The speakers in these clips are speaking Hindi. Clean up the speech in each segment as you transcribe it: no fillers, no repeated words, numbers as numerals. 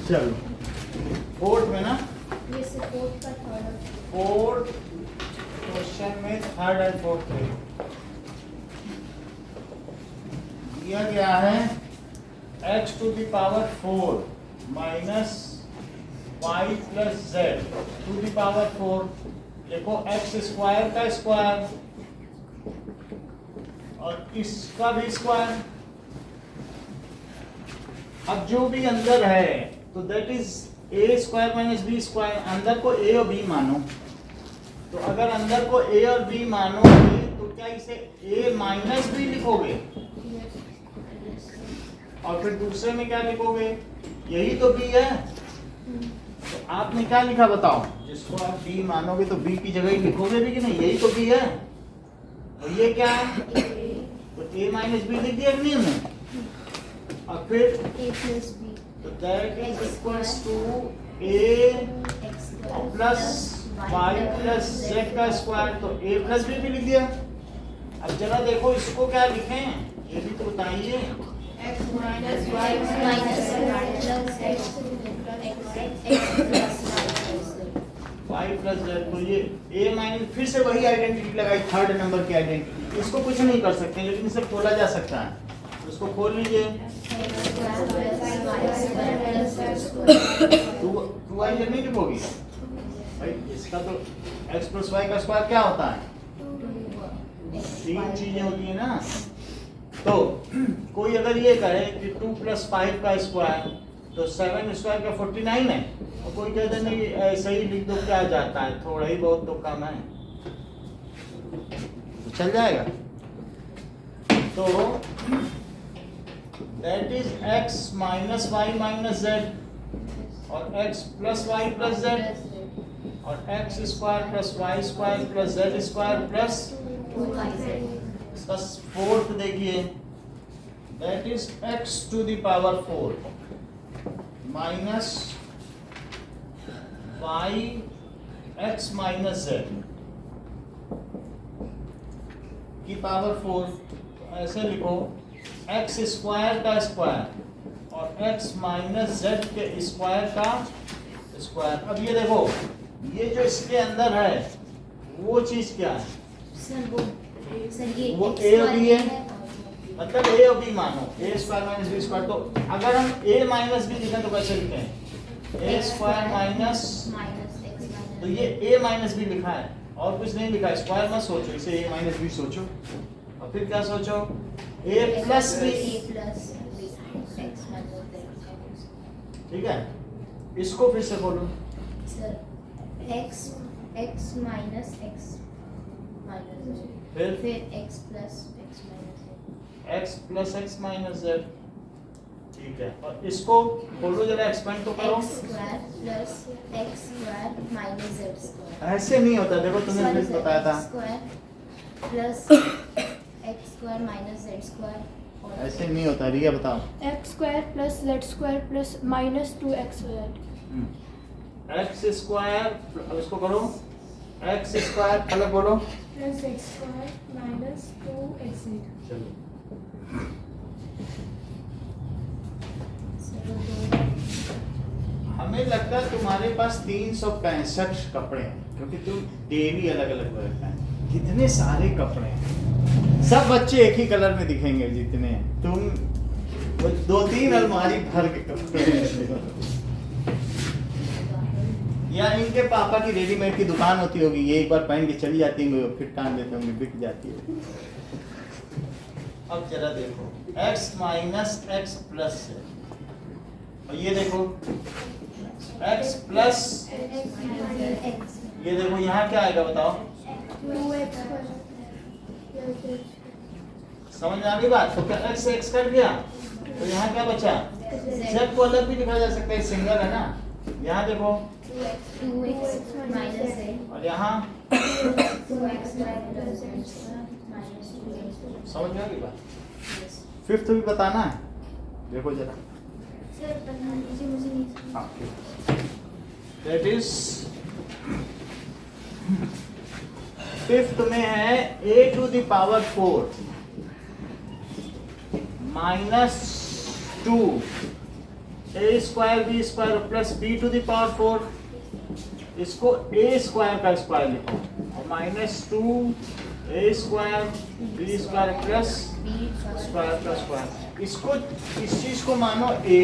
चलो फोर्थ में ना, ये से फोर्थ का थर्ड फोर्थ क्वेश्चन में थर्ड एंड फोर्थ में दिया गया है x to the power 4 minus Y plus Z to the power 4। देखो x स्क्वायर का स्क्वायर और इसका भी स्क्वायर। अब जो भी अंदर है तो that is A square minus B square. अंदर को ए और बी मानो, तो अगर अंदर को ए और बी मानोगे तो क्या इसे ए माइनस बी लिखोगे और फिर दूसरे में क्या लिखोगे? यही तो बी है। तो आपने क्या लिखा बताओ? जिसको आप बी मानोगे तो बी की जगह ही लिखोगे भी कि नहीं? यही तो बी है। और ये क्या है? तो ए माइनस बी लिख दिया कि नहीं हमने? और फिर ए प्लस बी, तो that is equals to A plus Y plus Z का स्क्वायर। तो ए प्लस बी भी लिख दिया। अब जरा देखो इसको क्या लिखें, ये भी तो बताइए। x minus y minus plus x plus Y plus Z. तो ये ए माइनस, फिर से वही आइडेंटिटी लगाई, थर्ड नंबर की आइडेंटिटी। इसको कुछ नहीं कर सकते लेकिन इसे खोला जा सकता है। तो इसको खोल लीजिए। टू वाई जेड नहीं लिखोगी भाई, इसका तो x प्लस वाई का स्क्वायर क्या होता है? तीन चीजें होती है ना। तो कोई अगर ये कहे कि 2 प्लस 5 का स्क्वायर तो 7 स्क्वायर का 49 है, और कोई कहते नहीं ऐसे ही लिख दो क्या जाता है, थोड़ा ही बहुत तो कम है, तो चल जाएगा। तो that is x minus Y minus Z और x plus Y plus Z और x square plus Y square plus Z square plus इसका फोर्थ देखिए, that is x to the power 4 minus Y x minus Z की पावर 4। तो ऐसे लिखो x स्क्वायर का स्क्वायर और x माइनस जेड के स्क्वायर का स्क्वायर। अब ये देखो, ये जो इसके अंदर है वो चीज क्या है? वो ए और बी है, मतलब ए और बी मानो, ए स्क्वायर माइनस बी स्क्वायर। तो अगर हम ए माइनस बी लिखें तो कैसे लिखें? ए स्क्वायर माइनस, तो ये ए माइनस बी लिखा है और कुछ नहीं लिखा। स्क्वायर मत सोचो, इसे ए माइनस बी सोचो और फिर क्या सोचो? ए प्लस बी। ठीक है, इसको फिर से बोलो। x माइनस x माइनस फिर x plus x minus x plus x minus Z. ठीक है, और इसको बोलो जरा, एक्सपेंड तो करो। x square plus x square minus z square. ऐसे नहीं होता, देखो तुमने भी बताया था। Square plus x square minus z square. ऐसे नहीं होता, रिया बताओ। X square plus Z square plus minus 2x Z. X square, अब इसको करो एक्स स्क्वायर, अलग बोलो। Plus x square minus 2x Z. चलो हमें लगता है तुम्हारे पास 365 कपड़े हैं, क्योंकि तुम डेली अलग अलग बदलता है। कितने सारे कपड़े हैं, सब बच्चे एक ही कलर में दिखेंगे जितने हैं। तुम 2-3 अलमारी भर के कपड़े हैं। या इनके पापा की रेडीमेड की दुकान होती होगी, ये एक बार पहन के चली जाती होंगी, फिर टांग देते होंगे, बिक जाती है। अब जरा देखो, x माइनस एक्स प्लस है, और ये देखो x प्लस, ये देखो यहाँ क्या आएगा बताओ? 2x समझ में आ गई बात? तो क्या x से x कट गया, तो यहाँ क्या बचा? z को अलग भी लिखा जा सकता है, सिंगल है ना। यहाँ देखो 2x माइनस z और यहाँ 2x plus z minus 2x। समझ में आ गई बात? फिफ्थ भी बताना है, देखो जरा। सर बता दीजिए, मुझे नहीं दैट इज फिफ्थ में है a to the power 4 minus 2 A square B square plus B to the power 4, इसको ए स्क्वायर का स्क्वायर लिखो और minus 2 A square B square plus square plus square. इसको इस चीज को मानो ए,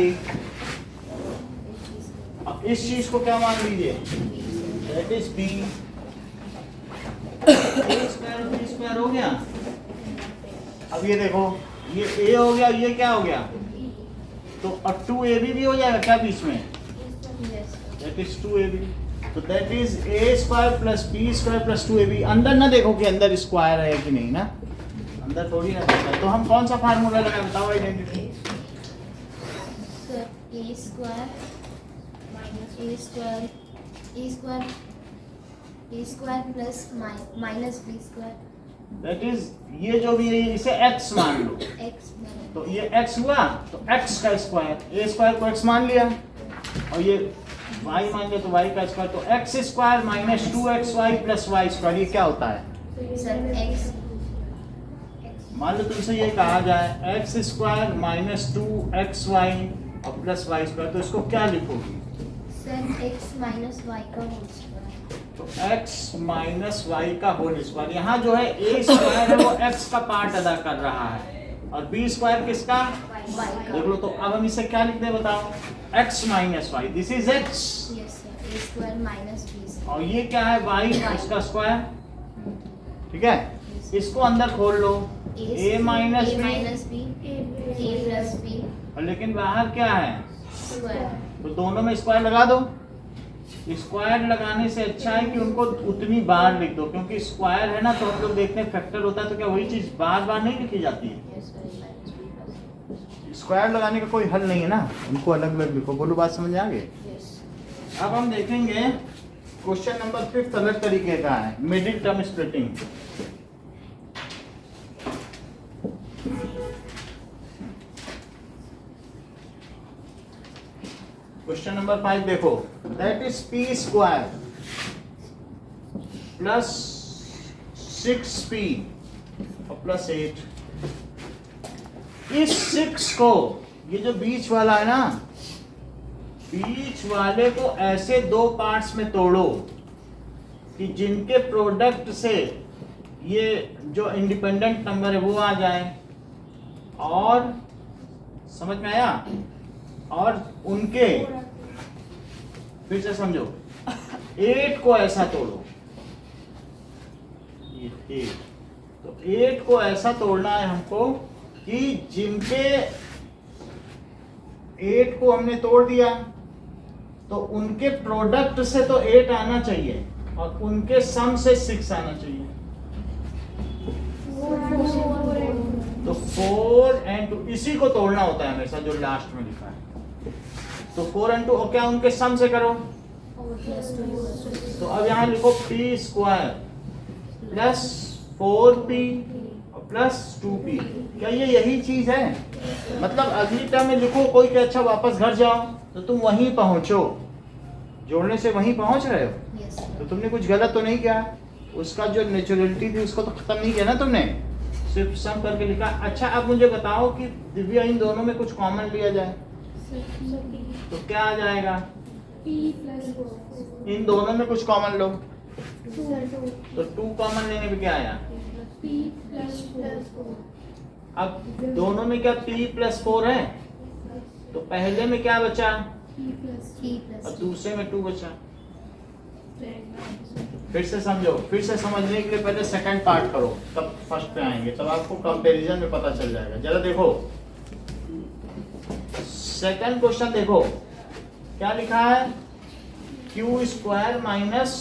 इस चीज को क्या मान लीजिए, that is B. A square B square हो गया। अब ये देखो, ये ए हो गया, ये क्या हो गया, तो अब 2ab भी हो जाएगा क्या बीच में, दैट इज 2ab। तो that is A square plus B square plus 2ab। अंदर ना देखो कि अंदर स्क्वायर है कि नहीं ना, अंदर थोड़ी ना देखा है। तो हम कौन सा फार्मूला लगाए बताओ, identity. A square plus minus B square, that is ये जो भी है इसे x मान लो, एक्स तो ये x हुआ तो x का स्क्वायर, ए स्क्वायर को x मान लिया और ये y मान लिया तो y का स्क्वायर, तो x square minus 2xy plus y square, ये क्या होता है सर एक्स। मान लो तुमसे ये कहा जाए x स्क्वायर माइनस 2xy और प्लस y स्क्वायर, तो इसको क्या लिखोगी सर एक्स माइनस वाई का होल स्क्वायर, तो x माइनस वाई का होल स्क्वायर। यहाँ जो है ए स्क्वायर है वो x का पार्ट अदा कर रहा है और बी स्क्वायर किसका, वाई देख लो। तो अब हम इसे क्या लिखते हैं बताओ, x minus Y, this is x, yes sir, A square minus B square, और ये क्या है y, इसका स्क्वायर, ठीक है। इसको अंदर खोल लो, a minus B A plus B, और लेकिन बाहर क्या है, स्क्वायर, तो दोनों में स्क्वायर लगा दो। स्क्वायर लगाने से अच्छा है कि उनको उतनी बार लिख दो, क्योंकि स्क्वायर है ना तो हम लोग देखते हैं फैक्टर होता है तो क्या वही चीज बार बार नहीं लिखी जाती है। Yes sir, minus B plus, square लगाने का कोई हल नहीं है ना, उनको अलग अलग लिखो। बोलो बात समझ आ गई। यस। अब हम देखेंगे क्वेश्चन नंबर 5 अलग तरीके का है, middle term splitting. Question number 5 देखो, that is P square plus 6p और प्लस 8। इस 6 को, ये जो बीच वाला है ना, बीच वाले को ऐसे दो पार्ट्स में तोड़ो कि जिनके प्रोडक्ट से ये जो इंडिपेंडेंट नंबर है वो आ जाए, और समझ में आया, और उनके, फिर से समझो, 8 को ऐसा तोड़ो, ये 8, तो 8 को ऐसा तोड़ना है हमको कि जिनके 8 को हमने तोड़ दिया तो उनके प्रोडक्ट से तो 8 आना चाहिए और उनके सम से 6 आना चाहिए। तो 4 and 2, इसी को तोड़ना होता है हमेशा, जो लास्ट में लिखा है। तो 4 and 2 और क्या उनके सम से करो, तो अब यहाँ लिखो p स्क्वायर प्लस 4p और प्लस 2p। क्या ये यही चीज है? मतलब अगली टर्म में लिखो कोई कि अच्छा वापस घर जाओ, तो तुम वहीं पहुंचो, जोड़ने से वहीं पहुंच रहे हो, यस तो तुमने कुछ गलत तो नहीं किया। उसका जो नेचुरलिटी थी उसको तो खत्म नहीं किया ना तुमने, सिर्फ सम करके लिखा। अच्छा अब मुझे बताओ कि दिव्या इन दोनों में कुछ कॉमन लिया जाए तो क्या आ जाएगा? इन दोनों में कुछ कॉमन लो, तो 2 कॉमन लेने पे क्या आया? अब दोनों में क्या p प्लस 4 है, तो पहले में क्या बचा और दूसरे में 2 बचा। फिर से समझो, फिर से समझने के लिए पहले सेकंड पार्ट करो, तब फर्स्ट पे आएंगे, तब आपको कंपैरिजन में पता चल जाएगा। जरा देखो सेकंड क्वेश्चन, देखो क्या लिखा है, क्यू स्क्वायर माइनस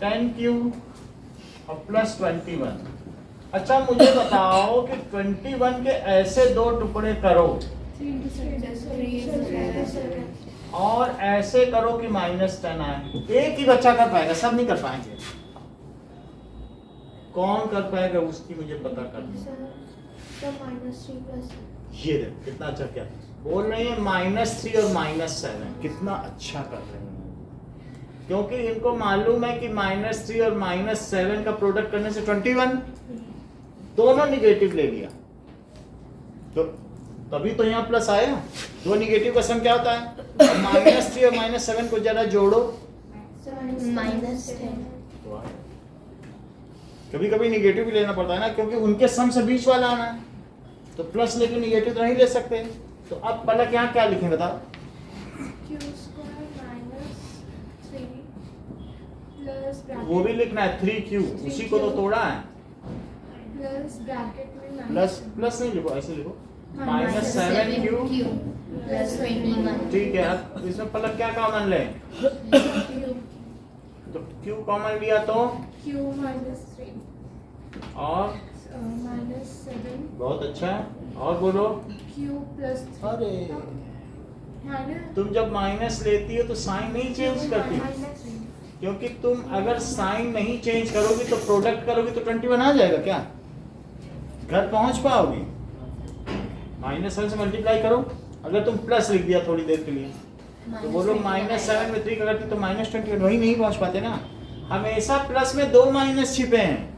10q और प्लस 21। अच्छा मुझे बताओ कि 21 के ऐसे दो टुकड़े करो और ऐसे करो कि -10 आए। एक ही बच्चा कर पाएगा, सब नहीं कर पाएंगे। कौन कर पाएगा उसकी मुझे पता करनी है। ये देख कितना अच्छा, क्या बोल रहे हैं, -3 और -7, कितना अच्छा कर रहे हैं, क्योंकि इनको मालूम है कि -3 और -7 का प्रोडक्ट करने से 21, दोनों निगेटिव ले लिया। तभी तो यहाँ प्लस आया। दो निगेटिव का सम क्या होता है? -3 और -7 को जरा जोड़ो, -10. कभी कभी निगेटिव भी लेना पड़ता है ना, क्योंकि उनके सम से बीच वाला आना है, तो प्लस लेके निगेटिव तो नहीं ले सकते। तो अब पलक यहाँ क्या लिखें बताओ? q square minus 3 plus वो भी bracket लिखना है 3q, उसी को तो तोड़ा है। plus bracket में प्लस नहीं लिखो, ऐसे लिखो -7q। plus 21. ठीक है, अब इसमें पलक क्या कॉमन ले? q तो q कॉमन लिया तो q minus 3 और minus 7 बहुत अच्छा है, और बोलो। q plus 3 अरे minus तुम जब माइनस लेती हो तो साइन नहीं चेंज करती, क्योंकि तुम अगर साइन नहीं चेंज करोगी तो प्रोडक्ट करोगी तो 21 आ जाएगा क्या? घर पहुंच पाओगी? -7 से मल्टीप्लाई करो। अगर तुम प्लस लिख दिया थोड़ी देर के लिए तो बोलो -7 में 3 का करती तो -21, वही नहीं पहुंच पाते ना। हमेशा प्लस में दो माइनस छिपे हैं,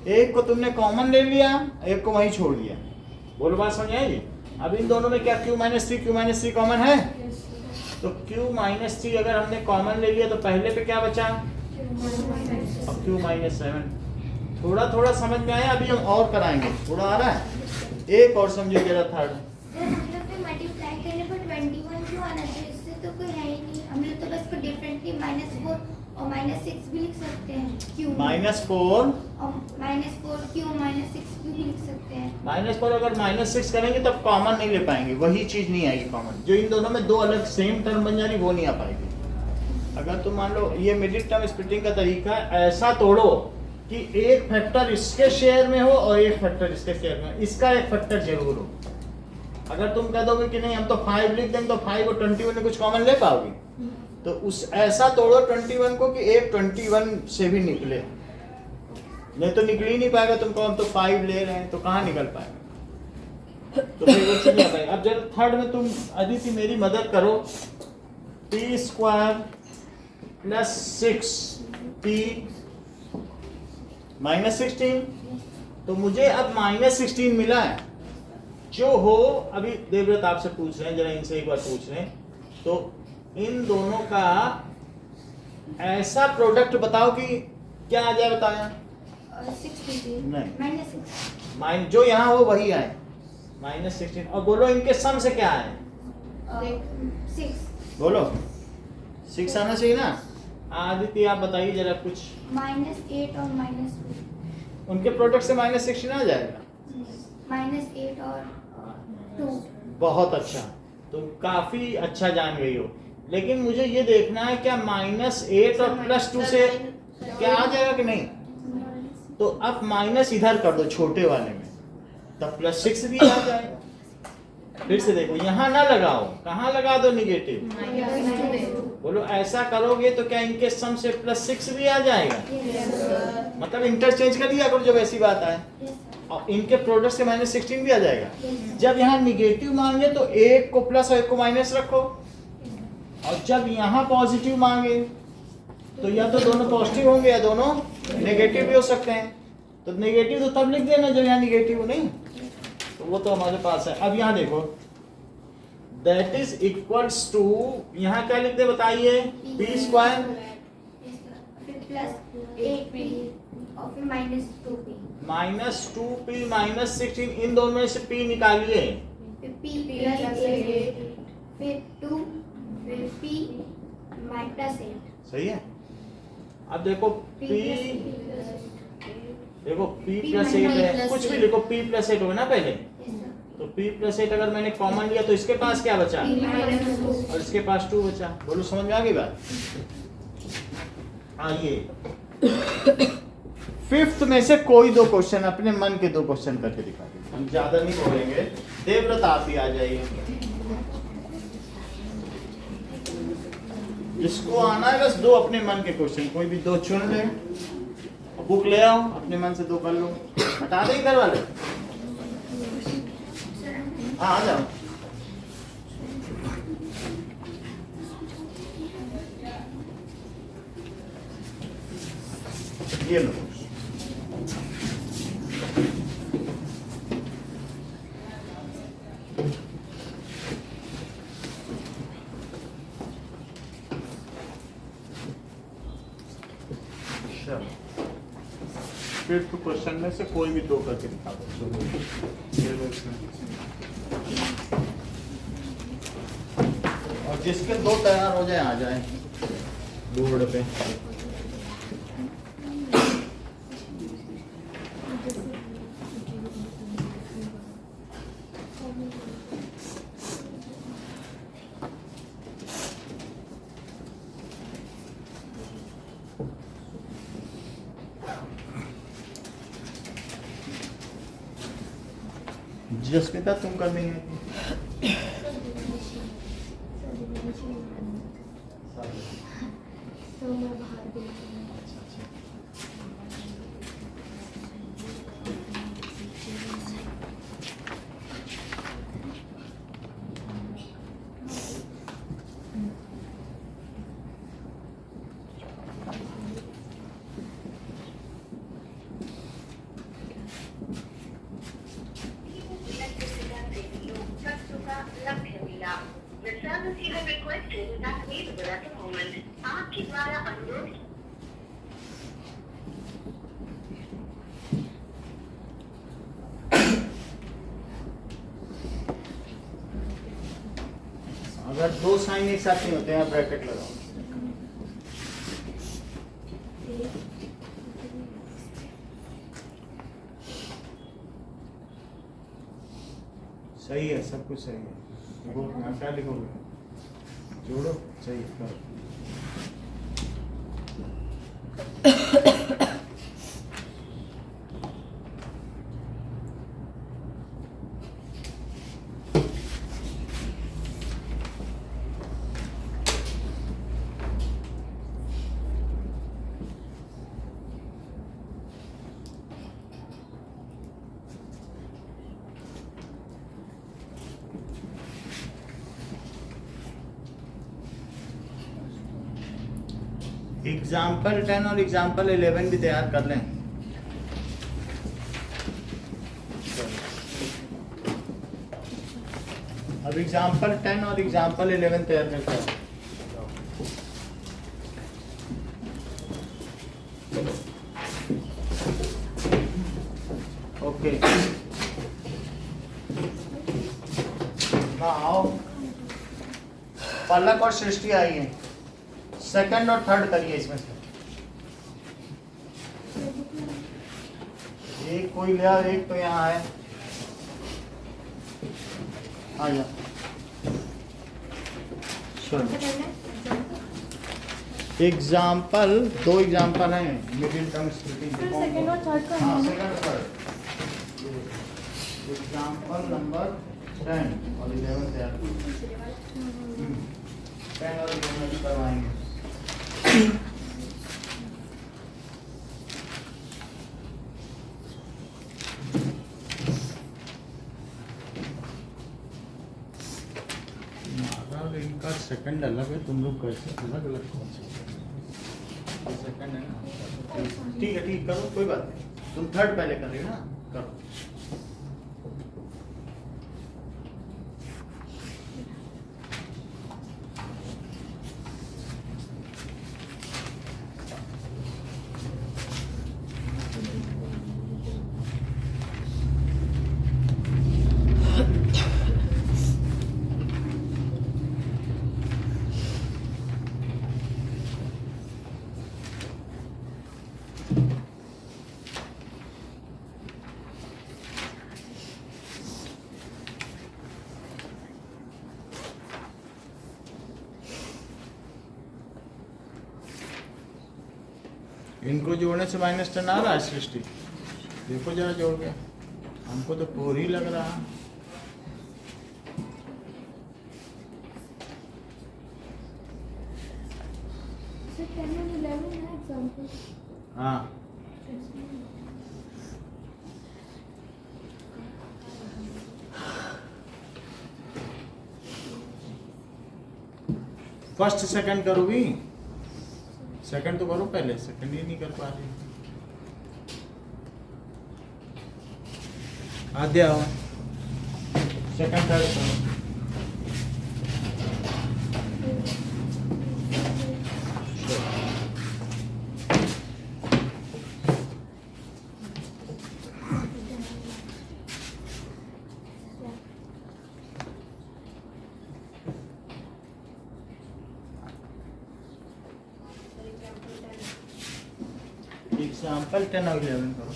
एक को तुमने कॉमन ले लिया, एक को वहीं छोड़ दिया। बोलो बात समझ आई? अब इन दोनों में क्या q - 3 कॉमन है? तो q - 3 अगर हमने कॉमन ले लिया तो पहले पे क्या बचा? अब q - 7। थोड़ा थोड़ा समझ में आया? अभी हम और कराएंगे, थोड़ा आ रहा है। एक और समझो जरा थर्ड। सर हम लोग पे मल्टीप्लाई करने पर 21 क्यों आना चाहिए? इससे तो कोई है ही नहीं। हम लोग तो बस को डिफरेंटली -4 और -6 भी लिख सकते हैं। क्यों -4 और -4 क्यों -6 क्यों भी लिख सकते हैं। -4 अगर -6 करेंगे तब कॉमन नहीं ले पाएंगे, वही चीज नहीं आएगी कॉमन। जो इन दोनों में दो अलग सेम टर्म बन जा रही वो नहीं आ पाएगी। अगर तुम मान लो ये मिडिल टर्म स्प्लिटिंग का तरीका है, ऐसा तोड़ो कि एक फैक्टर इसके शेयर में हो और एक फैक्टर इसके शेयर में, इसका एक फैक्टर जरूर हो। अगर तुम कह दोगे कि नहीं हम तो 5 लिख देंगे तो 5 और 21 में कुछ कॉमन ले पाओगे? तो उस ऐसा तोड़ो 21 को कि एक 21 से भी निकले, नहीं तो निकल ही नहीं पाएगा। तुमको हम तो 5 ले रहे हैं तो कहाँ निकल पाएगा? तो फिर वो चीज नहीं आ पाएगी। अब जब थर्ड में तुम अदिति मेरी मदद करो, p² + 6p -16, तो मुझे अब -16 मिला है। जो हो अभी देवव्रत आपसे पूछ रहे हैं, जरा इनसे एक बार पूछ रहे हैं, तो इन दोनों का ऐसा प्रोडक्ट बताओ कि क्या आ जाए, बताया? 60 नहीं। -6 जो यहाँ हो वही आए, -16। और बोलो इनके सम से क्या है? 6 बोलो 6 आना चाहिए ना। आदित्य आप बताइए जरा कुछ। -8 और -2 उनके प्रोडक्ट से -16 आ जाएगा। -8 और 2 बहुत अच्छा, तुम काफी अच्छा जान गई हो। लेकिन मुझे ये देखना है क्या -8 और +2 से क्या आ जाएगा कि नहीं? तो अब माइनस इधर कर दो छोटे वाले में, तब +6 भी आ जाएगा। फिर से देखो, यहाँ ना लगाओ, कहाँ लगा दो? निगेटिव। बोलो ऐसा करोगे तो क्या इनके सम से +6 भी आ जाएगा? मतलब इंटरचेंज कर दिया करो जब ऐसी बात आए। और इनके प्रोडक्ट से -16 भी आ जाएगा। जब यहाँ निगेटिव मांगे तो एक को प्लस और एक को माइनस रखो, और जब यहाँ पॉजिटिव मांगे तो या तो दोनों पॉजिटिव होंगे या दोनों नेगेटिव भी हो सकते हैं। तो नेगेटिव तो तब लिख देना जब यहाँ निगेटिव हो, नहीं तो वो तो हमारे पास है। अब यहाँ देखो, दैट इज इक्वल्स टू, यहाँ क्या लिखते बताइए? p² फिर +8p और फिर -2p -2p -16, इन दोनों में से p निकालिए। फिर p + 8 फिर 2 फिर p -8 सही है। अब देखो p, देखो p + 8 है, कुछ भी लिखो, p + 8 होगा ना पहले, तो p + 8 अगर मैंने कॉमन लिया तो इसके पास क्या बचा? और इसके पास 2 बचा। बोलो समझ में आ गई बात? आइए 5th में से कोई 2 क्वेश्चन, अपने मन के 2 क्वेश्चन करके दिखा दीजिए, हम ज्यादा नहीं बोलेंगे। देवव्रत आप ही आ जाइए, जिसको आना है बस 2 अपने मन के क्वेश्चन, कोई भी 2 चुन ले, बुक ले आओ, अपने मन से 2 कर लो। हटा दें घर वाले? हाँ आ जाओ। ये लो, चलो फिर तो क्वेश्चन में से कोई भी दो करके दिखा दो। ये लो इसमें। और जिसके दो तैयार हो जाए आ जाए बोर्ड पे। जसमिता तुम कर नहीं है तो मैं बाहर देखती हूँ। The service you have requested is not available at the moment. आपके द्वारा अनुरोध अगर दो साइन एक साथ नहीं होते हैं ब्रैकेट लगाओ। सही है, सब कुछ सही है। देखो यहाँ क्या लिखोगे, जोड़ो, सही है, करो। एग्जाम्पल 10 और एग्जाम्पल 11 भी तैयार कर लें। अब एग्जाम्पल 10 और एग्जाम्पल 11 तैयार करते हैं। ओके, आओ, पलक और सृष्टि आई है। सेकंड और थर्ड करिए इसमें से। एक कोई लिया, एक तो यहाँ है। आ जा। एग्जाम्पल, दो एग्जाम्पल हैं, मिडिल टर्म स्प्लिटिंग। सेकंड और थर्ड का हाँ, सेकंड और थर्ड। एग्जाम्पल नंबर 10 और 11 तैयार। 10 और 11 करवाएंगे। इनका सेकंड अलग है, तुम लोग कैसे अलग अलग कौन से सेकंड है ना। ठीक है, ठीक, करो, कोई बात नहीं। तुम थर्ड पहले कर रहे हो ना, करो। इनको जोड़ने से -10 आ रहा है सृष्टि, देखो जरा जोड़ के, हमको तो 4 ही लग रहा है। हाँ, फर्स्ट सेकंड करोगी? सेकंड तो करो पहले, सेकंड ही नहीं कर पा रही। आद्या सेकंड थर्ड करो। एग्जाम्पल 10 और 11 करो।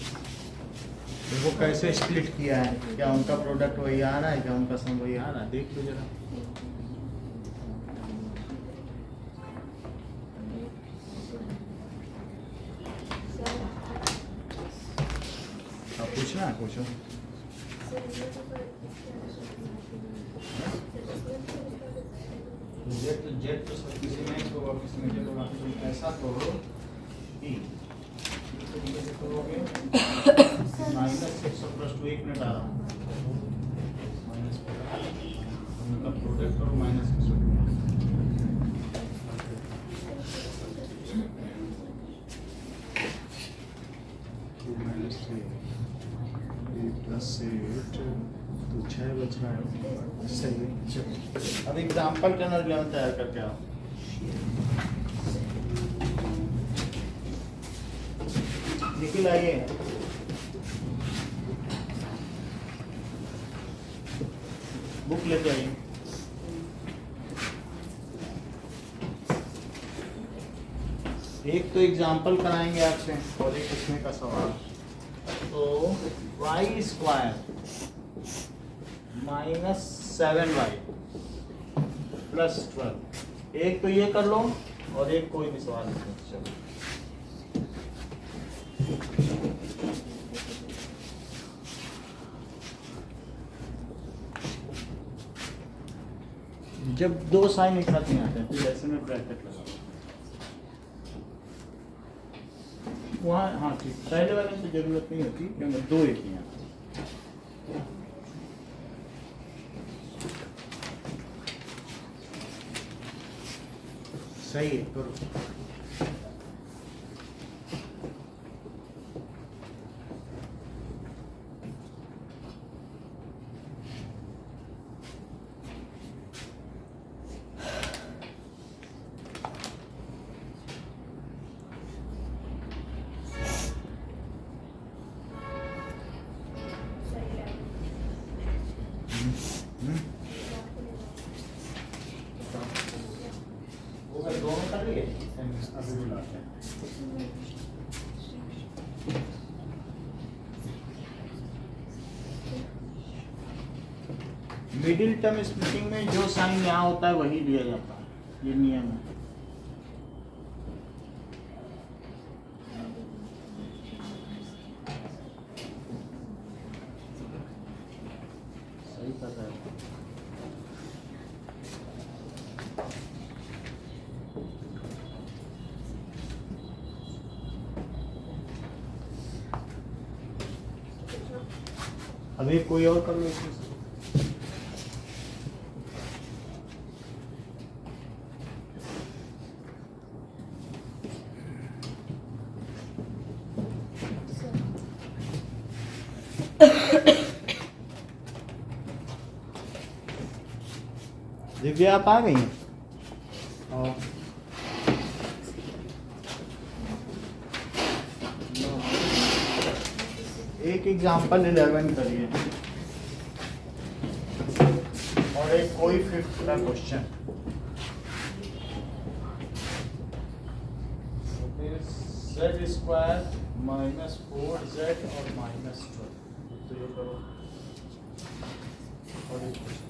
देखो कैसे स्प्लिट किया है, क्या उनका प्रोडक्ट वही आ रहा है, क्या उनका सम वही आ रहा है, देख लो जरा। अब पूछना है, पूछो। जेड तो सब किसी में x होगा, किसी में जेड होगा, तो ऐसा करो कि करोगे -6 और +2 1 मिनट आ रहा हूँ, माइनस उनका प्रोडक्ट करो -6 +8 तो 6 बच रहा है, सही है। चलो अब एग्जाम्पल 10 और 11 तैयार करके आओ। निखिल आइए, बुक लेके आइए। एक तो एग्जाम्पल कराएंगे आपसे और एक इसमें का सवाल। तो y² -7y +12, एक तो ये कर लो और एक कोई भी सवाल लिखो। चलो जब 2 साइन एक साथ नहीं आते हैं फिर ऐसे में ब्रैकेट लगा वहाँ। हाँ ठीक, पहले वाले में तो जरूरत नहीं होती क्योंकि 2 एक ही हैं। सही है, करो। वो अगर दोनों कर लिए अभी बुलाते हैं। मिडिल टर्म स्प्लिटिंग में जो साइन यहाँ होता है वही लिया जाता है, ये नियम है। सही पता है। अभी कोई और कर लो इसमें से। दिव्या आप आ गई हैं? और एक एग्जाम्पल 11 करिए और एक कोई 5th का क्वेश्चन। z² -4z और -12, तो ये करो और एक क्वेश्चन।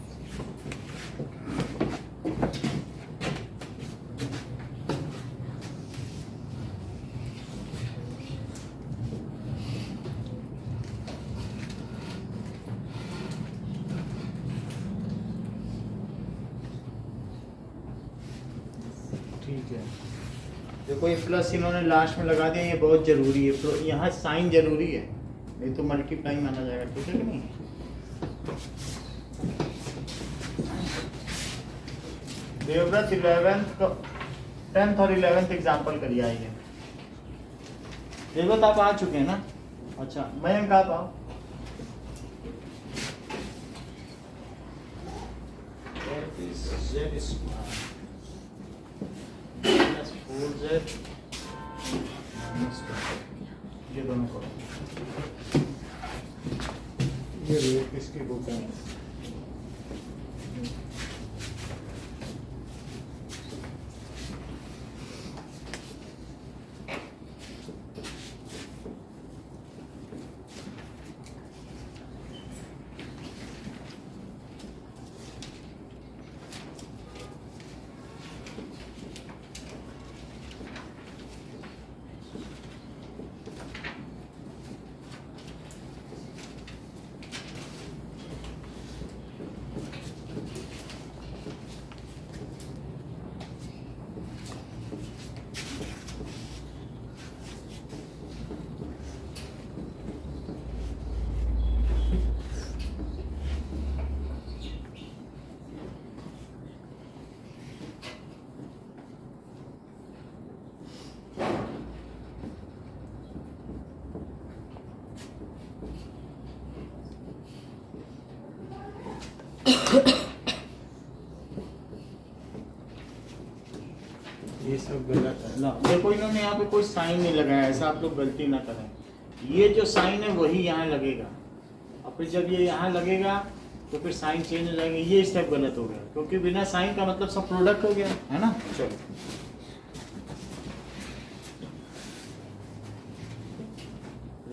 ठीक है, देखो ये प्लस इन्होंने लास्ट में लगा दिया, ये बहुत ज़रूरी है, तो यहाँ साइन ज़रूरी है, नहीं तो मल्टीप्लाई माना जाएगा। ठीक है कि नहीं? देवव्रत 10th और 11th एग्जाम्पल करिए। आइए देवव्रत आप आ चुके हैं ना? अच्छा, मयंक आप आओ। z² -4z -12, ये दोनों करो। ये किसकी बुक है? ये सब गलत है ना। देखो इन्होंने यहाँ पे कोई साइन नहीं लगाया, ऐसा आप लोग गलती ना करें। ये जो साइन है वही यहाँ लगेगा, और फिर जब ये यहाँ लगेगा तो फिर साइन चेंज हो जाएगा। ये स्टेप गलत हो गया, क्योंकि बिना साइन का मतलब सब प्रोडक्ट हो गया है ना। चलो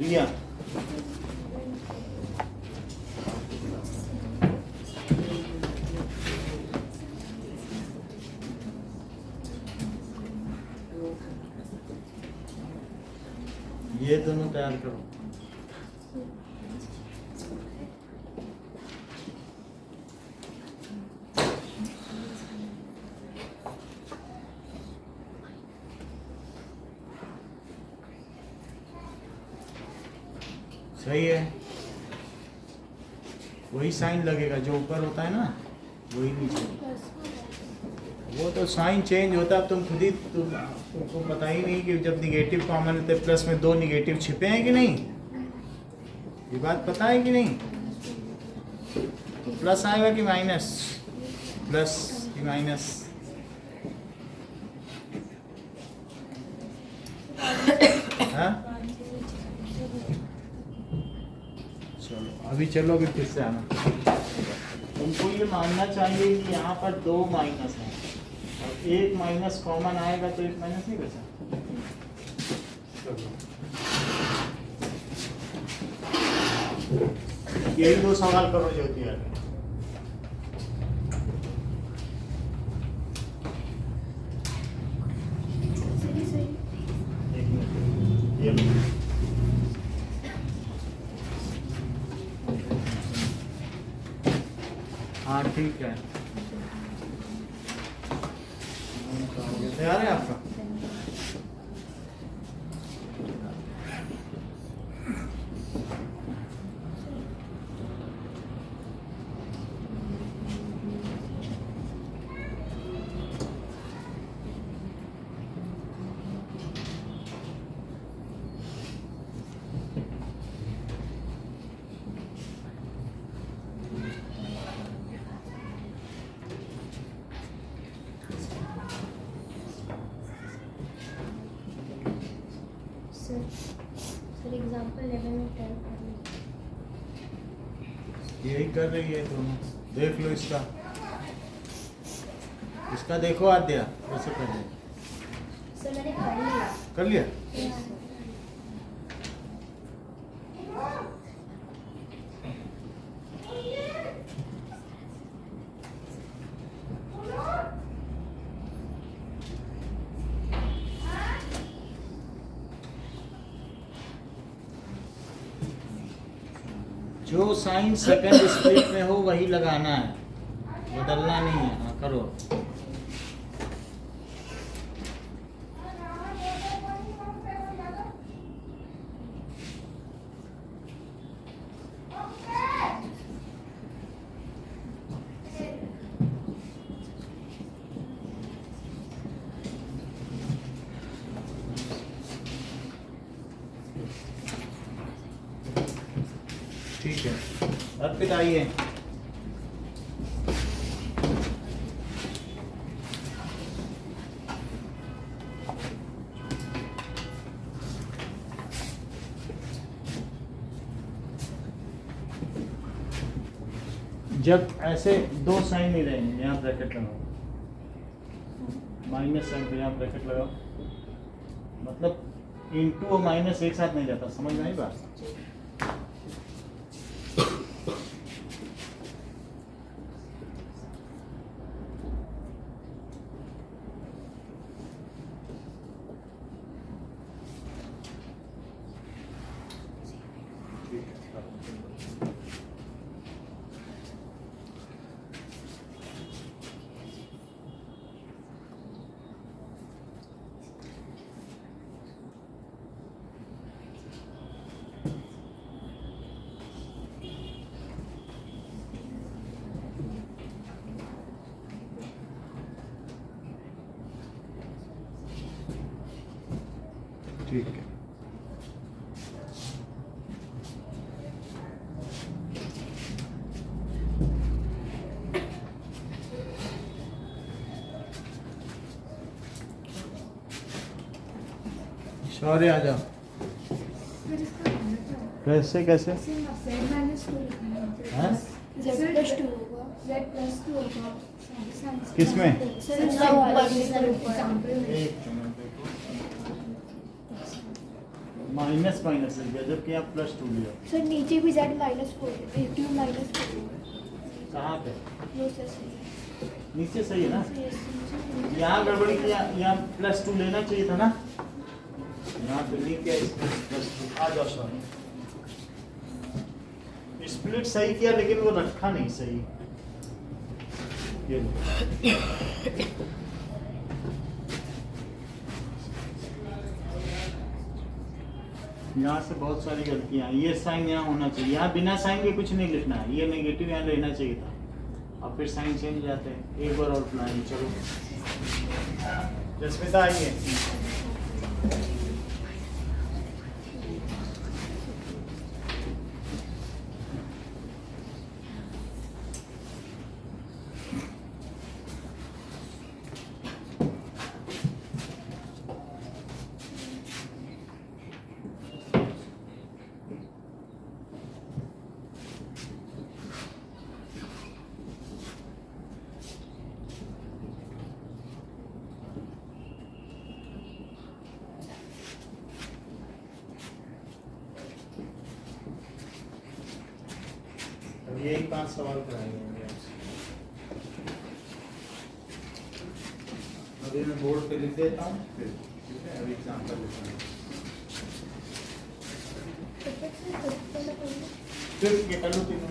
रिया, ये दोनों तैयार करो। सही है, वही साइन लगेगा जो ऊपर होता है ना, वही नीचे। वो तो साइन चेंज होता है, तुम खुद ही तुमको पता ही नहीं कि जब निगेटिव कॉमन लेते प्लस में 2 निगेटिव छिपे हैं कि नहीं, ये बात पता है कि नहीं। तो प्लस आएगा कि माइनस, प्लस कि माइनस। हाँ चलो अभी चलो, अभी फिर से आना। तुमको ये मानना चाहिए कि यहाँ पर 2 माइनस है और 1 माइनस कॉमन आएगा तो 1 माइनस नहीं बचा। यही 2 सवाल करो ज्योति यार। एक मिनट, ये लो। हाँ ठीक है, तैयार है आपका। सर एग्जांपल 11 में 10 करना। यही कर रही है दोनों, देख लो इसका, इसका देखो आद्या कैसे कर रही है। सर मैंने कर लिया। कर लिया। जो साइन सेकंड स्प्लिट में हो वही लगाना है, बदलना नहीं है। हाँ करो। ठीक है, अर्पित आइए। जब ऐसे 2 साइन नहीं रहेंगे, यहाँ ब्रैकेट लगाओ, माइनस साइन पे यहाँ ब्रैकेट लगाओ, मतलब इंटू और माइनस एक साथ नहीं जाता, समझ में आई बात। ठीक है, शौर्य आ जाओ। कैसे कैसे हैं? Z plus 2 होगा। किसमें? सर इसका वाले पर ऊपर। एक मिनट देखो, माइनस माइनस लिख दिया जबकि आप प्लस 2 लिया। सर नीचे भी Z minus 4 है, क्यों minus 4 होगा? कहाँ पे? नो सर सही है। नीचे सही है ना? Yes, यहाँ गड़बड़ी किया, यहाँ प्लस 2 लेना चाहिए था ना, यहाँ पे नहीं किया, प्लस 2 आ जाओ। सॉरी, स्प्लिट सही किया लेकिन वो रखा नहीं सही। ये लो। यहाँ से बहुत सारी गलतियाँ, ये साइन यहाँ होना चाहिए, यहाँ बिना साइन के कुछ नहीं लिखना है, ये नेगेटिव यहाँ लेना चाहिए था, और फिर साइन चेंज हो जाते हैं। एक बार और प्लान, चलो जसमिता आइए। यही 5 सवाल कराएंगे आपसे। अभी मैं बोर्ड पे लिख देता हूँ, फिर ठीक है, अभी एग्जाम्पल लिखता हूँ। फिर ये कर लो तीनों।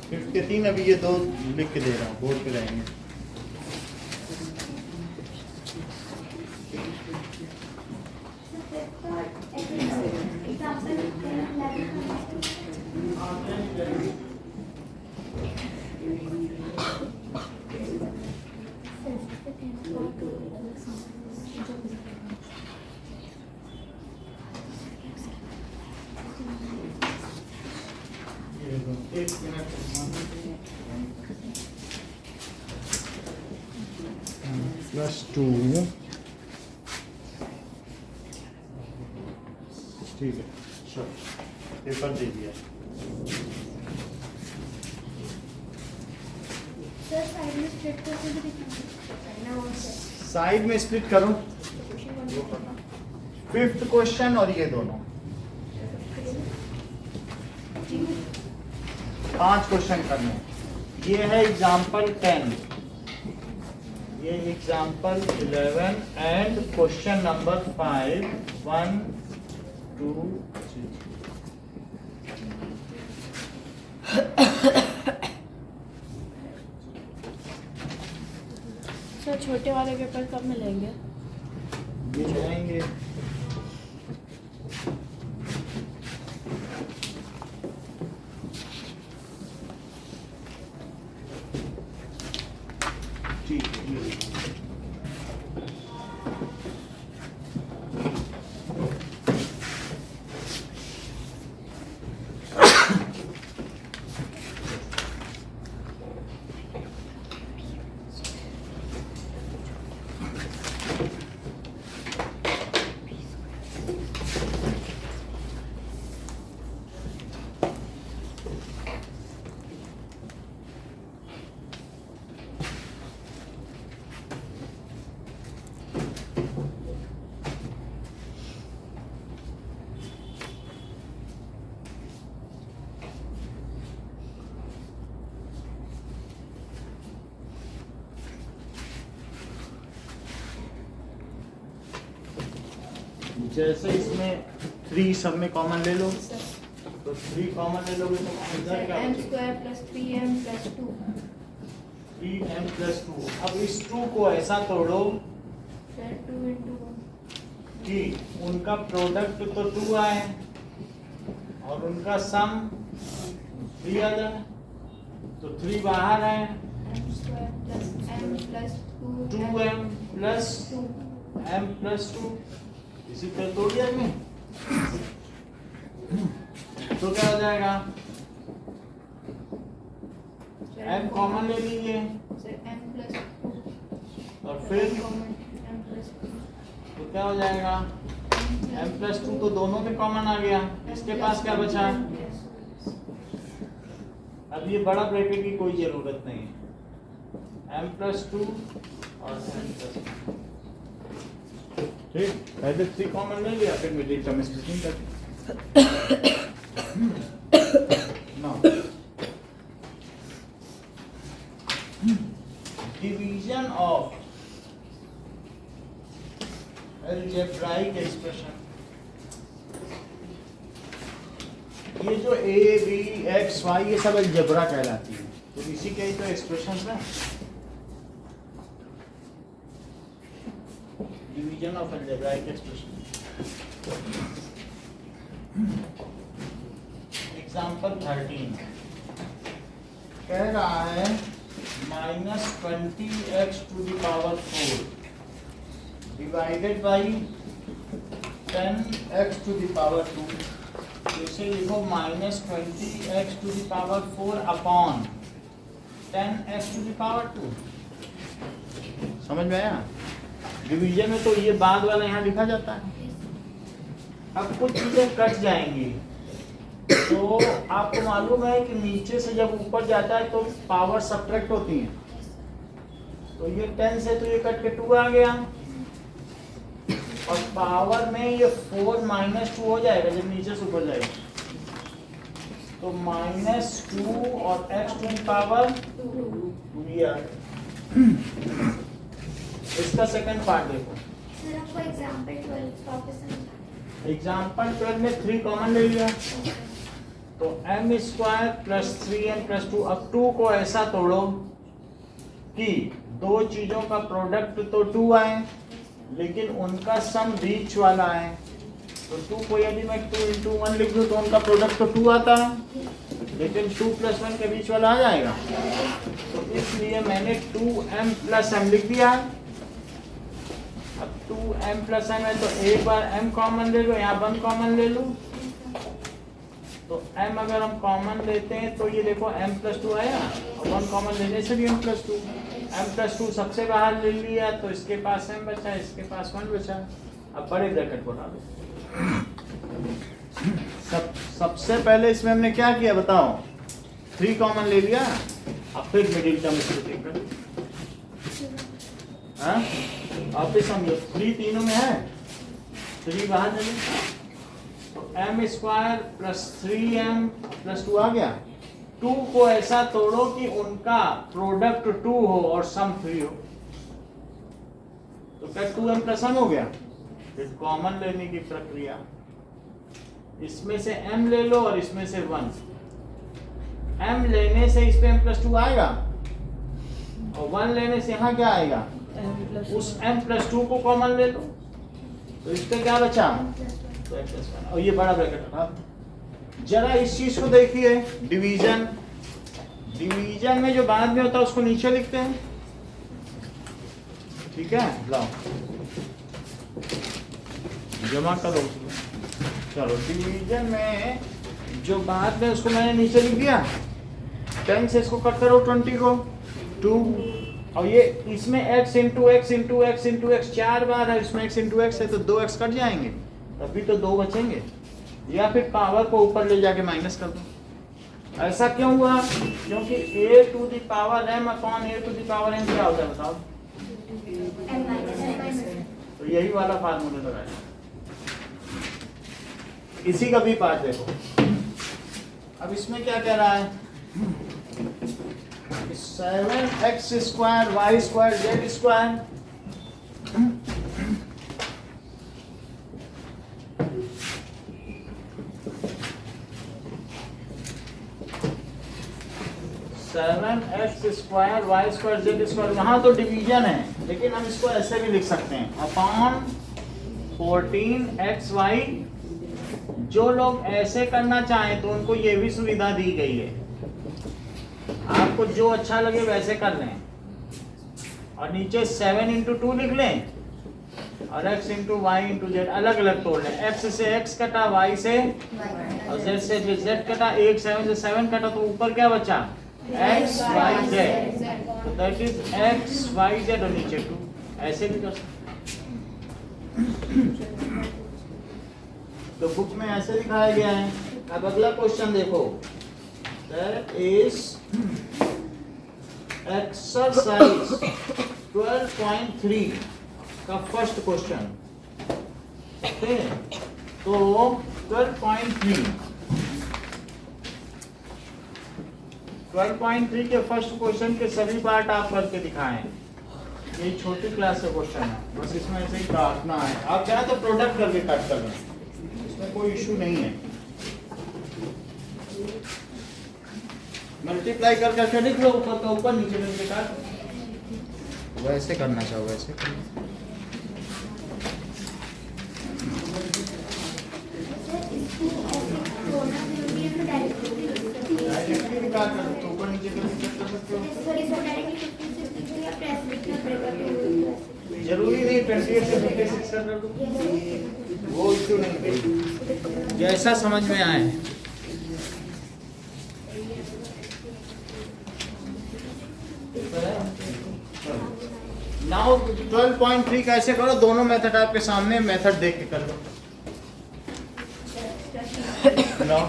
फिफ्थ के 3 अभी ये 2 लिख के दे रहा हूँ, बोर्ड पे रहेंगे। एक मिनट +2 ठीक है, चलो पेपर दे दिया। सर साइड में स्प्लिट करके भी दिखाना है। साइड में स्प्लिट करो, 5th क्वेश्चन और ये दोनों 5 क्वेश्चन करने। ये है एग्जाम्पल 10, ये example 11 and question number 5 1 2 3। Sir छोटे वाले पेपर कब मिलेंगे? ये जाएंगे ठीक है। जैसे इसमें 3 सब में कॉमन ले लो, तो 3 कॉमन ले लोगे तो आंसर क्या m बचेगा? square plus 3m plus 2 3m plus 2। अब इस 2 को ऐसा तोड़ो फिर 2 into 1 कि उनका प्रोडक्ट तो 2 आए और उनका सम 3 आ जाए, तो 3 बाहर आए, m square plus m plus 2m plus 2 m plus 2। इसी तरह तोड़ दिया में तो क्या हो जाएगा? m कॉमन ले लीजिए, सर m plus 2 और फिर तो क्या हो जाएगा, m+2 तो दोनों में कॉमन आ गया, इसके पास क्या बचा। अब ये बड़ा ब्रैकेट की कोई जरूरत नहीं है, m+2 और m+2। ठीक, पहले 3 कॉमन ले लिया, फिर मिडिल टर्म स्प्लिटिंग कर। Now division of algebraic expression. ये जो a b x y ये सब अलजेब्रा कहलाती है, तो इसी के ही तो एक्सप्रेशन है। Division of algebraic expression. Example 13 कह रहा है -20x⁴ डिवाइडेड बाई 10x⁴। इसे लिखो -20x⁴ अपॉन 10x⁴। समझ में आया। डिवीजन में तो ये बाद वाला यहाँ लिखा जाता है। अब कुछ चीजें कट जाएंगी, तो आपको मालूम है कि नीचे से जब ऊपर जाता है तो पावर सब्ट्रैक्ट होती है। तो ये 10 से तो ये कट के 2 आ गया, और पावर में ये 4 -2 हो जाएगा जब नीचे से ऊपर जाएगा। तो -2 और x⁴ ये आ गया। इसका सेकंड पार्ट देखो। सर आपको एग्जांपल 12 वापस समझा। एग्जाम्पल 12 में 3 कॉमन ले लिया, तो m² + 3m+2। अब 2 को ऐसा तोड़ो कि दो चीजों का प्रोडक्ट तो 2 आए, लेकिन उनका सम बीच वाला है। तो 2 को यदि मैं 2 × 1 लिख दूं तो उनका प्रोडक्ट तो 2 आता है, लेकिन 2 + 1 के बीच वाला आ जाएगा। तो इसलिए मैंने 2m + m लिख दिया। अब 2m + m है तो एक बार m कॉमन ले लो, यहाँ 1 कॉमन ले लो। तो m अगर हम कॉमन लेते हैं तो ये देखो m+2 आया, और 1 कॉमन लेने से भी m+2। m+2 सबसे बाहर ले लिया तो इसके पास m बचा, इसके पास 1 बचा। अब बड़े ब्रैकेट बना दो। सबसे पहले इसमें हमने क्या किया बताओ, 3 कॉमन ले लिया, अब फिर मिडिल टर्म स्प्लिटिंग कर। हाँ आप समझो, 3 तीनों में है, 3 बाहर चले, तो m² + 3m+2 आ गया। 2 को ऐसा तोड़ो कि उनका प्रोडक्ट 2 हो और सम 3 हो। तो क्या 2m + m हो गया। फिर कॉमन लेने की प्रक्रिया, इसमें से m ले लो और इसमें से 1। m लेने से इस पे m+2 आएगा, और 1 लेने से यहाँ क्या आएगा, उस m+2 को कॉमन ले लो। तो इस पे क्या बचा, तो m+1। और ये बड़ा ब्रैकेट था। जरा इस चीज को देखिए, डिवीजन। डिवीजन में जो बाद में होता है उसको नीचे लिखते हैं, ठीक है। लाओ जमा करो। चलो डिवीजन में जो बाद में उसको मैंने नीचे लिख दिया। 10 से इसको कट करो, 20 को 2, और ये इसमें x × x × x × x 4 बार है, इसमें x × x है तो 2x कट जाएंगे, तभी तो 2 बचेंगे। या फिर पावर को ऊपर ले जाके माइनस कर दो। ऐसा क्यों हुआ, क्योंकि a⁴ a⁴n क्या होता है बताओ। तो यही वाला फार्मूला लगाया। इसी का भी पार्ट देखो। अब इसमें क्या कह रहा है, 7x² y² z²। वहां तो डिवीजन है, लेकिन हम इसको ऐसे भी लिख सकते हैं, अपॉन 14xy। जो लोग ऐसे करना चाहें तो उनको ये भी सुविधा दी गई है, आपको जो अच्छा लगे वैसे कर लें। और नीचे 7 × 2 लिख लें, और x × y × z अलग अलग तोड़ लें। x से x कटा, y से और z से z कटा। 1 7 से 7 कटा, तो ऊपर क्या बचा, x y z। तो that is x y z, और नीचे 2। ऐसे भी कर सकते हैं। तो बुक में ऐसे दिखाया गया है। अब अगला क्वेश्चन देखो, दैट इज एक्सरसाइज 12.3 का फर्स्ट क्वेश्चन। ओके, तो 12.3 के फर्स्ट क्वेश्चन के सभी पार्ट आप करके दिखाएं। ये छोटी क्लास का क्वेश्चन है, बस इसमें ऐसे ही काटना है। आप चाहे तो प्रोडक्ट करके कट कर लें, इसमें कोई इशू नहीं है। मल्टीप्लाई कर करके लिख लो, ऊपर का ऊपर, नीचे नीचे काट। वैसे करना चाहो वैसे करना। डायरेक्टली भी काट कर सकते हो, ऊपर नीचे करके कर सकते हो। जरूरी नहीं 28 से 56 कर दो, वो इशू नहीं है, जैसा समझ में आए। नाउ 12.3 कैसे करो, दोनों मेथड आपके सामने, मेथड देख के कर लो। नाउ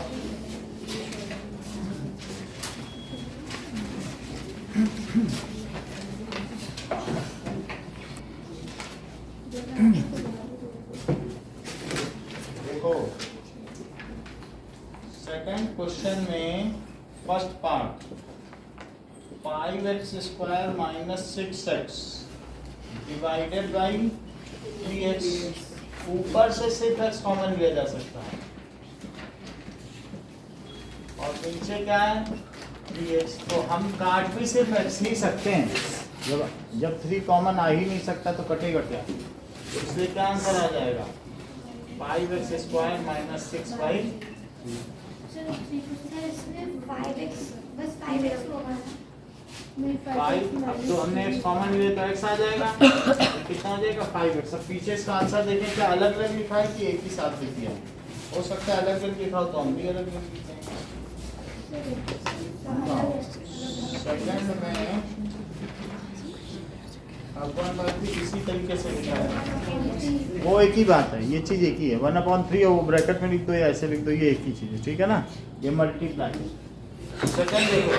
देखो सेकंड क्वेश्चन में first part 5x square minus 6x divided by 3x। ऊपर से सिर्फ x कॉमन लिया जा सकता है और नीचे क्या है 3x। तो हम काट भी सिर्फ x ही सकते हैं, जब 3 कॉमन आ ही नहीं सकता तो कटेगा क्या, इसलिए क्या आंसर आ जाएगा 5x स्क्वायर माइनस 6y। अब तो हमने x कॉमन लिए तो x आ जाएगा, तो कितना हो जाएगा 5x। अब पीछे इसका आंसर देखें, क्या अलग अलग लिखा है कि एक ही साथ लिख दिया, हो सकता है अलग अलग लिखा हो तो हम भी अलग अलग लिखते हैं। सेकंड में अपन इसी तरीके से लिखा है, वो एक ही बात है, ये चीज एक ही है। 1/3 वो ब्रैकेट में लिख दो या ऐसे लिख दो, ये एक ही चीज है, ठीक है ना। ये मल्टीप्लाई। सेकंड देखो,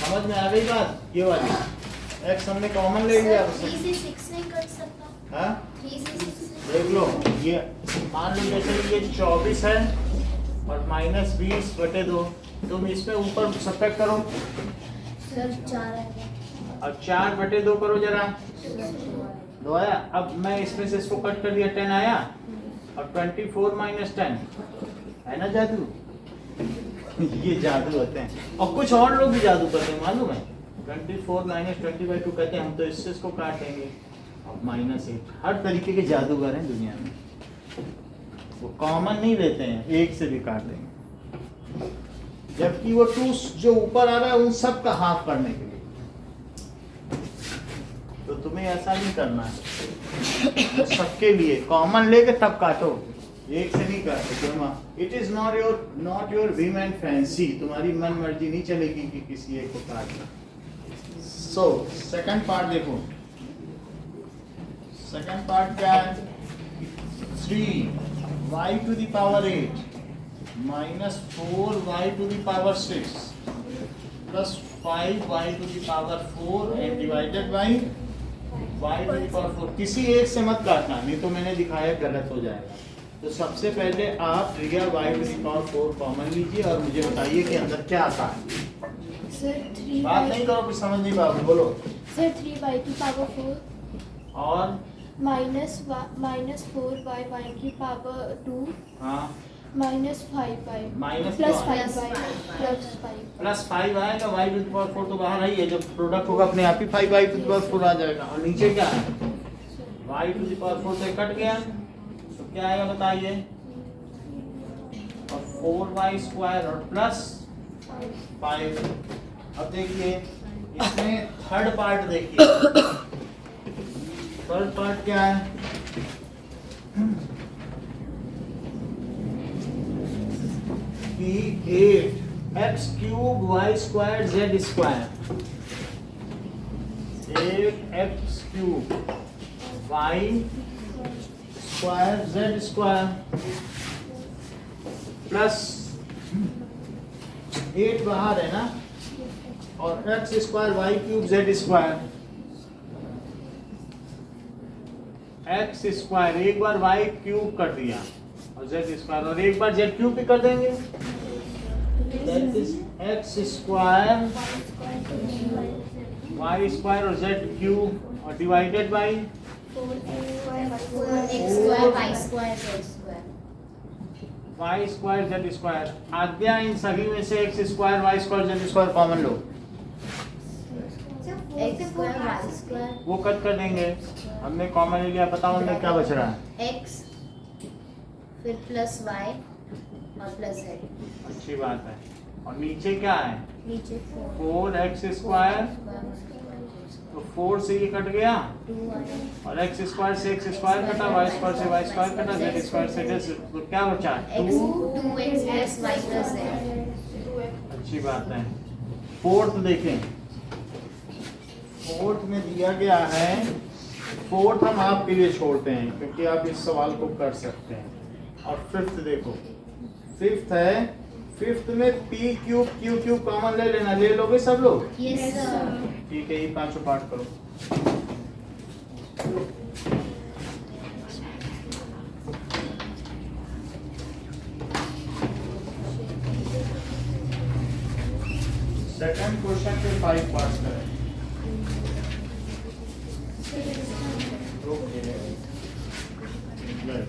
समझ में आ गई बात, ये वाली x हमने कॉमन ले लिया, 3 से 6 नहीं कर सकता। हाँ 3 से 6 देख लो, ये मान लो जैसे ये 24 है और माइनस 20/2, तुम इसमें ऊपर सब्ट्रैक्ट करो सर 4 है और 4/2 करो जरा, 2 आया। अब मैं इसमें से इसको कट कर दिया, 10 आया और 24 माइनस 10 है ना जादू। ये जादू होते हैं, और कुछ और लोग भी जादू करते हैं मालूम है। 24 माइनस 20/2 कहते हैं, हम तो इससे इसको काटेंगे और -8। हर तरीके के जादूगर हैं दुनिया में, वो कॉमन नहीं लेते हैं, एक से भी काट देंगे, जबकि वो 2 जो ऊपर आ रहा है उन सब का हाफ करने के लिए। तो तुम्हें ऐसा नहीं करना है, सबके लिए कॉमन लेके तब काटो, एक से नहीं काटो। It is not your Vim and fancy, तुम्हारी मन मर्जी नहीं चलेगी कि किसी एक को काटना। सो सेकंड पार्ट देखो, सेकंड पार्ट क्या है, 3y to the power 8 minus 4y to the power 6 plus 5y to the power 4 and divided by y to the power 4। किसी एक से मत काटना, नहीं तो मैंने दिखाया गलत हो जाएगा। तो सबसे पहले आप y to the power 4 common लीजिए और मुझे बताइए कि अंदर क्या आता है। सर 3 बात नहीं करो, कुछ समझ नहीं पाओगे, बोलो। सर 3y की पावर 4 और माइनस 4y y की पावर 2 हाँ -5y माइनस प्लस तो 5y प्लस 5 प्लस 5 आएगा, y टू द पावर 4 तो बाहर आई है, जब प्रोडक्ट होगा अपने आप ही 5y टू द पावर 4 आ जाएगा। और नीचे क्या है, y टू द पावर 4 से कट गया तो क्या आएगा बताइए, और 4y स्क्वायर और प्लस 5। अब देखिए इसमें थर्ड पार्ट देखिए, थर्ड पार्ट क्या है, कि 8x³ y² z² 8x cube y square z square plus 8 बाहर है ना, और x square y cube z square, x square एक बार y क्यूब कर दिया और z स्क्वायर, और एक बार z क्यूब भी कर देंगे, that is x square y square और z क्यूब और divided by 4x square y square z square. y square z square. आज्ञा इन सभी में से x square y square z square common लो, X square y square वो कट कर देंगे। हमने कॉमन ले लिया, बताओ उनमें क्या बच रहा है। x फिर प्लस y और प्लस z, अच्छी बात है। और नीचे क्या है, नीचे 4x स्क्वायर, तो 4 से ये कट गया 2y और x स्क्वायर से x स्क्वायर कटा, y स्क्वायर से y स्क्वायर कटा, z स्क्वायर से z, तो क्या बचा, 2x plus y plus z. अच्छी बात है। फोर्थ देखें, फोर्थ में दिया गया है, फोर्थ हम आपके लिए छोड़ते हैं क्योंकि आप इस सवाल को कर सकते हैं। और फिफ्थ देखो, फिफ्थ है, फिफ्थ में p cube q cube common ले लेना, ले लोगे सब लोग, Yes sir. ठीक है, ये पांचों पार्ट करो। सेकंड क्वेश्चन के 5 पार्ट्स करें। Okay, right.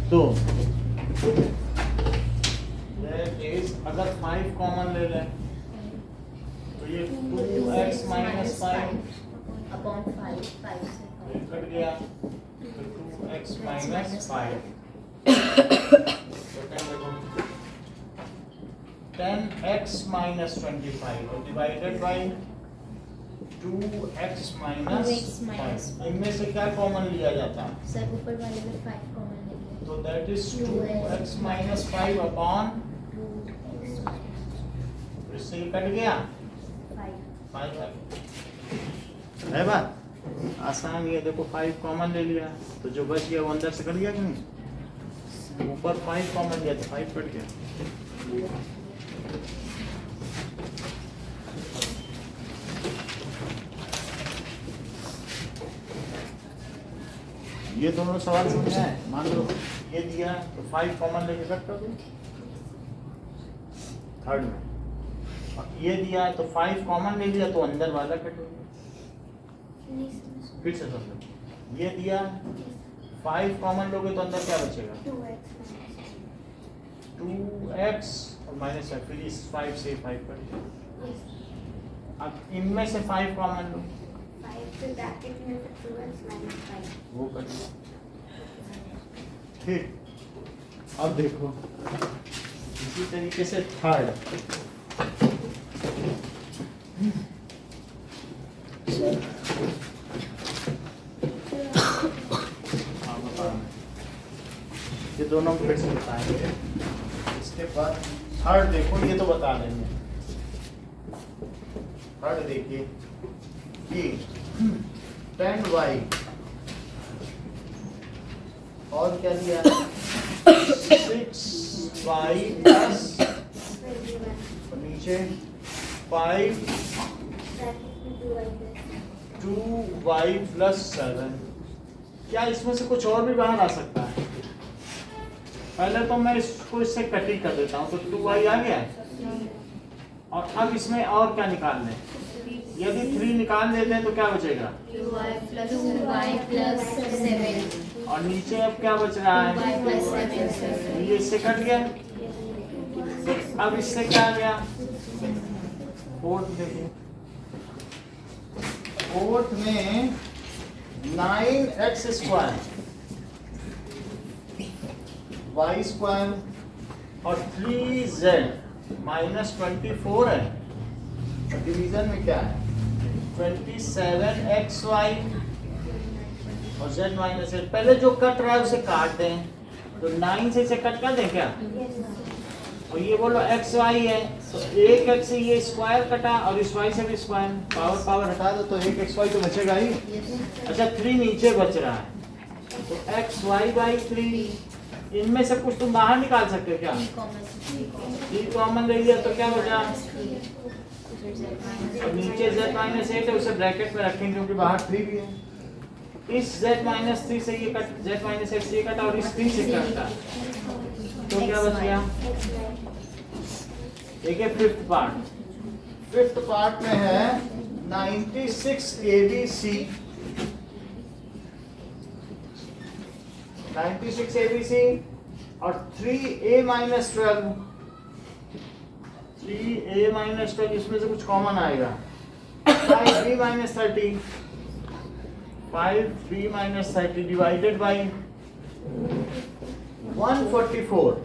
तो अगर 5 कॉमन ले लें तो ये 2x माइनस 5 Upon 5 से कट गया, तो 2x माइनस 5। 10x माइनस 25 और डिवाइडेड बाई 2x माइनस 5। इनमें से क्या कॉमन लिया जाता है, सर ऊपर वाले में 5 कॉमन लेंगे, तो that is 2x minus 5 upon, इससे ये कट गया 5 है बात आसान। ये देखो 5 कॉमन ले लिया तो जो बच गया वो अंदर से कट गया कि नहीं, ऊपर 5 कॉमन लिया तो 5 कट गया। ये दोनों सवाल समझा है। मान लो ये दिया तो 5 कॉमन लेके कट कर दो थर्ड में, और ये दिया तो 5 कॉमन ले लिया तो अंदर वाला कट हो गया। फिर से समझो, ये दिया 5 कॉमन लोगे तो अंदर क्या बचेगा, 2x और माइनस 5, फिर इस 5 से 5 कट गया। अब इनमें से 5 कॉमन लो, वो कट गया। ठीक, अब देखो इसी तरीके से थर्ड, ये दोनों फिर से बताएंगे। इसके बाद थर्ड देखो, ये तो बता देंगे। थर्ड देखिए कि 10y और क्या दिया 6y प्लस और नीचे 5 2y प्लस 7। क्या इसमें से कुछ और भी बाहर आ सकता है? पहले तो मैं इसको इससे कट ही कर देता हूँ, तो 2y आ गया। और अब इसमें और क्या निकाल लें, यदि 3 निकाल देते हैं तो क्या बचेगा, 2y plus 7 और नीचे अब क्या बच रहा है, 2y plus 7 तो ये इससे कट गया। तो अब इससे क्या आ गया, फोर्थ देखिए, फोर्थ में 9x स्क्वायर y स्क्वायर और 3z माइनस 24 है, डिवीजन में क्या है 27xy और z माइनस 8। पहले जो कट रहा है उसे काट दें, तो 9 से इसे कट कर दें क्या, और ये बोलो एक्स वाई है, तो एक एक्स से ये स्क्वायर कटा और इस वाई से भी स्क्वायर, पावर पावर हटा दो तो एक एक्स वाई तो बचेगा ही। अच्छा 3 नीचे बच रहा है, तो एक्स वाई बाई 3, इनमें से कुछ तुम बाहर निकाल सकते हो क्या, 3 कॉमन ले लिया तो क्या बचा, और नीचे z माइनस 8 है उसे ब्रैकेट में रखेंगे क्योंकि बाहर 3 भी है। इस z माइनस 3 से ये कट, z माइनस 8 से ये कटा और इस 3 से कटा, तो क्या बच गया। देखिए फिफ्थ पार्ट में है 96 ABC, 96 ABC और 3A minus 12, 3A minus 12 इसमें से कुछ कॉमन आएगा, 5B minus 30, 5B minus 30 divided by 144,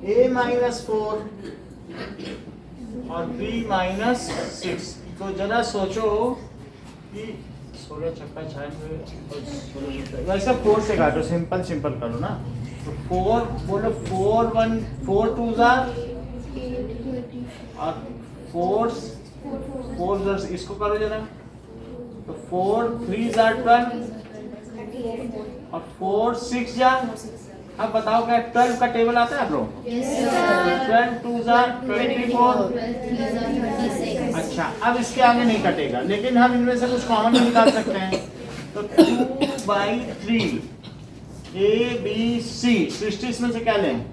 A minus 4 और B minus 6। तो जरा सोचो कि 16 छक्का 96, वैसे 4 से काटो, सिंपल करो ना, तो 4 बोलो 4 2 और 4 इसको करो जरा, तो 4 3 12 और 4 6 जा। अब बताओ क्या 12 का टेबल आता है आप लोग, 12 2 24। अच्छा अब इसके आगे नहीं कटेगा, लेकिन हम इनमें से कुछ कॉमन निकाल सकते हैं, तो 2/3 ABC, सृष्टि इसमें से क्या लें,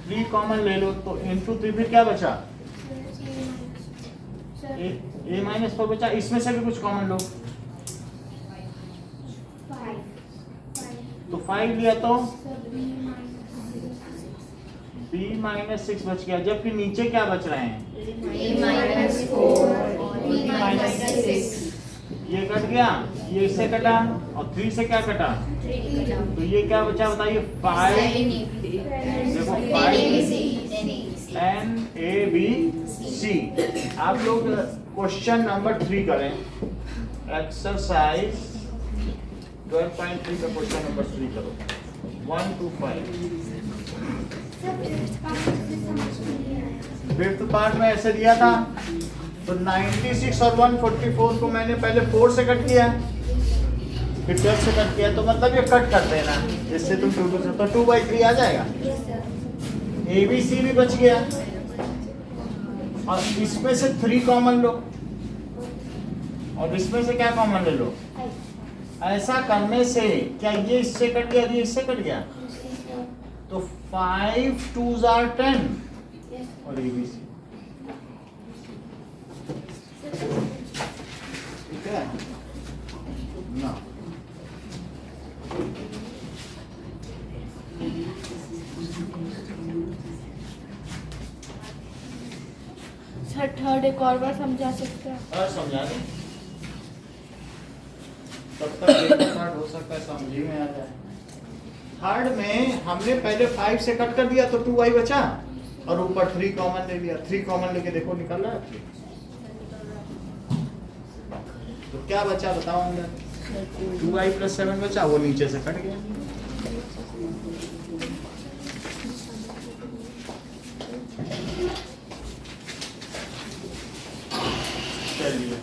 3 कॉमन ले लो, तो इनटू 3 फिर क्या बचा, A माइनस 4 बचा, इसमें से भी कुछ कॉमन लो, तो 5 लिया तो B माइनस 6 बच गया, जबकि नीचे क्या बच रहे हैं, A minus 4 और B minus 6, ये कट गया, ये इससे कटा और 3 से क्या कटा, तो ये क्या बचा बताइए 5, देखो 5 NABC। आप लोग क्वेश्चन नंबर 3 करें, एक्सरसाइज 12.3 का क्वेश्चन नंबर 3 करो, 1 to 5। फिफ्थ पार्ट में ऐसे दिया था, तो 96 और 144 को मैंने पहले 4 से कट किया, फिर 12 से कट किया, तो मतलब ये कट कर देना, जिससे तुम 2 से, तो 2/3 आ जाएगा। ABC भी बच गया, और इसमें से 3 कॉमन लो, और इसमें से क्या कॉमन ले लो। ऐसा करने से क्या ये इससे कट गया, ये इससे कट गया, तो 5 2 10 और ABC, ठीक है ना। सर थर्ड एक और बार समझा सकते हैं, और समझा दें, तब तक एक पार्ट हो सकता है समझ में आ जाए। थर्ड में हमने पहले 5 से कट कर दिया तो 2y बचा, और ऊपर 3 कॉमन ले लिया, 3 कॉमन लेके देखो निकल रहा है, तो क्या बचा बताओ, अंदर 2y + 7 बचा, वो नीचे से कट गया। चलिए